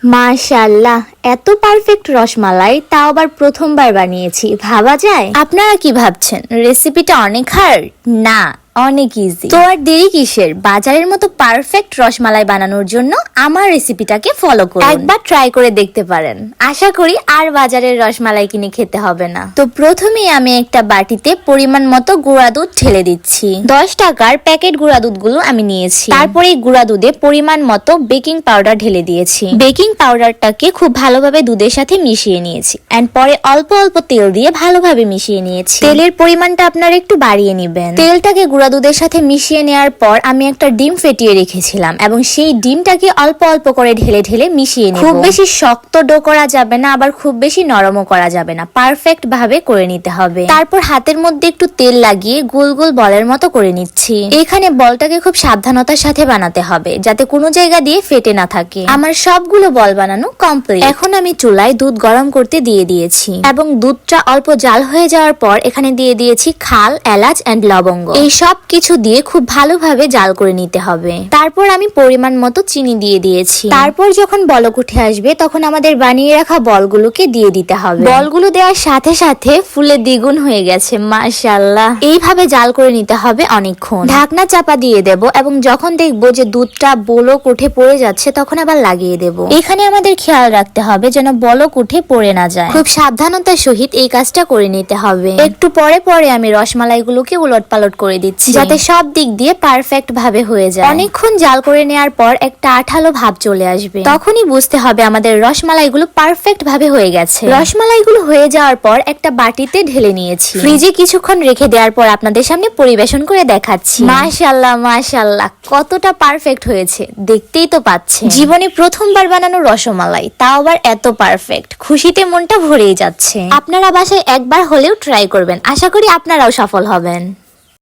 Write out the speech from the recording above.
মাশাআল্লাহ, এত পারফেক্ট রসমালাই তাও আবার প্রথমবার বানিয়েছি, ভাবা যায়? আপনারা কি ভাবছেন রেসিপিটা অনেক হার্ড? না, অনেক ইজি। তো আর দেরি কিসের, বাজারের মতো পারফেক্ট রসমালাই বানানোর জন্য আমার রেসিপিটাকে ফলো করুন, একবার ট্রাই করে দেখতে পারেন। আশা করি আর বাজারের রসমালাই কিনে খেতে হবে না। তো প্রথমেই আমি একটা বাটিতে পরিমাণ মতো গুঁড়া দুধ ঢেলে দিচ্ছি। 10 টাকার প্যাকেট গুঁড়া দুধগুলো আমি নিয়েছি। তারপরে এই গুঁড়া দুধে পরিমাণ মতো বেকিং পাউডার ঢেলে দিয়েছি। বেকিং পাউডারটাকে খুব ভালোভাবে দুধের সাথে মিশিয়ে নিয়েছি এন্ড পরে অল্প অল্প তেল দিয়ে ভালোভাবে মিশিয়ে নিয়েছি। তেলের পরিমাণটা আপনারা একটু বাড়িয়ে নেবেন। তেলটাকে গুঁড়া দুধের সাথে মিশিয়ে নেওয়ার পর আমি একটা ডিম ফেটিয়ে রেখেছিলাম এবং সেই ডিমটাকে অল্প অল্প করে ঢেলে ঢেলে মিশিয়ে নেব। খুব বেশি শক্ত ডো করা যাবে না, আবার খুব বেশি নরমও করা যাবে না, পারফেক্ট ভাবে করে নিতে হবে। তারপর হাতের মধ্যে একটু তেল লাগিয়ে গোল গোল বলের মতো করে নিচ্ছি। এখানে বলটাকে খুব সাবধানতার সাথে বানাতে হবে যাতে কোনো জায়গা দিয়ে ফেটে না থাকে। আমার সবগুলো বল বানানো কমপ্লিট। এখন আমি চুলায় দুধ গরম করতে দিয়ে দিয়েছি এবং দুধটা অল্প জাল হয়ে যাওয়ার পর এখানে দিয়ে দিয়েছি খাল, এলাচ এন্ড লবঙ্গ। এই সব কিছু দিয়ে খুব ভালোভাবে জাল করে নিতে হবে। তারপর আমি পরিমাণ মতো চিনি দিয়ে দিয়েছি। তারপর যখন বলক উঠে আসবে তখন আমাদের বানিয়ে রাখা বলগুলোকে দিয়ে দিতে হবে। বলগুলো দেওয়ার সাথে সাথে ফুলে দ্বিগুণ হয়ে গেছে, মাশাআল্লাহ। এইভাবে জাল করে নিতে হবে অনেকক্ষণ। ঢাকনা চাপা দিয়ে দেব এবং যখন দেখবো যে দুধটা বলক উঠে পড়ে যাচ্ছে তখন আবার লাগিয়ে দেব। এখানে আমাদের খেয়াল রাখতে হবে যেন বলক উঠে পড়ে না যায়। খুব সাবধানতার সহিত এই কাজটা করে নিতে হবে। একটু পরে পরে আমি রসমালাইগুলোকে উলট পালট করে দিচ্ছি যাতে সব দিক দিয়ে পারফেক্ট ভাবে হয়ে যায়। অনেকক্ষণ জাল করে নেওয়ার পর একটা আঠালো ভাব চলে আসবে, তখনই বুঝতে হবে আমাদের রসমালাইগুলো পারফেক্ট ভাবে হয়ে গেছে। রসমালাইগুলো হয়ে যাওয়ার পর একটা বাটিতে ঢেলে নিয়েছি। ফ্রিজে কিছুক্ষণ রেখে দেওয়ার পর আপনাদের সামনে পরিবেশন করে দেখাচ্ছি। মাশাআল্লাহ মাশাআল্লাহ, কতটা পারফেক্ট হয়েছে দেখতেই তো পাচ্ছেন। জীবনে প্রথমবার বানানো রসমালাই, তাও আবার এত পারফেক্ট, খুশিতে মনটা ভরেই যাচ্ছে। আপনারা বাসায় একবার হলেও ট্রাই করবেন, আশা করি আপনারাও সফল হবেন।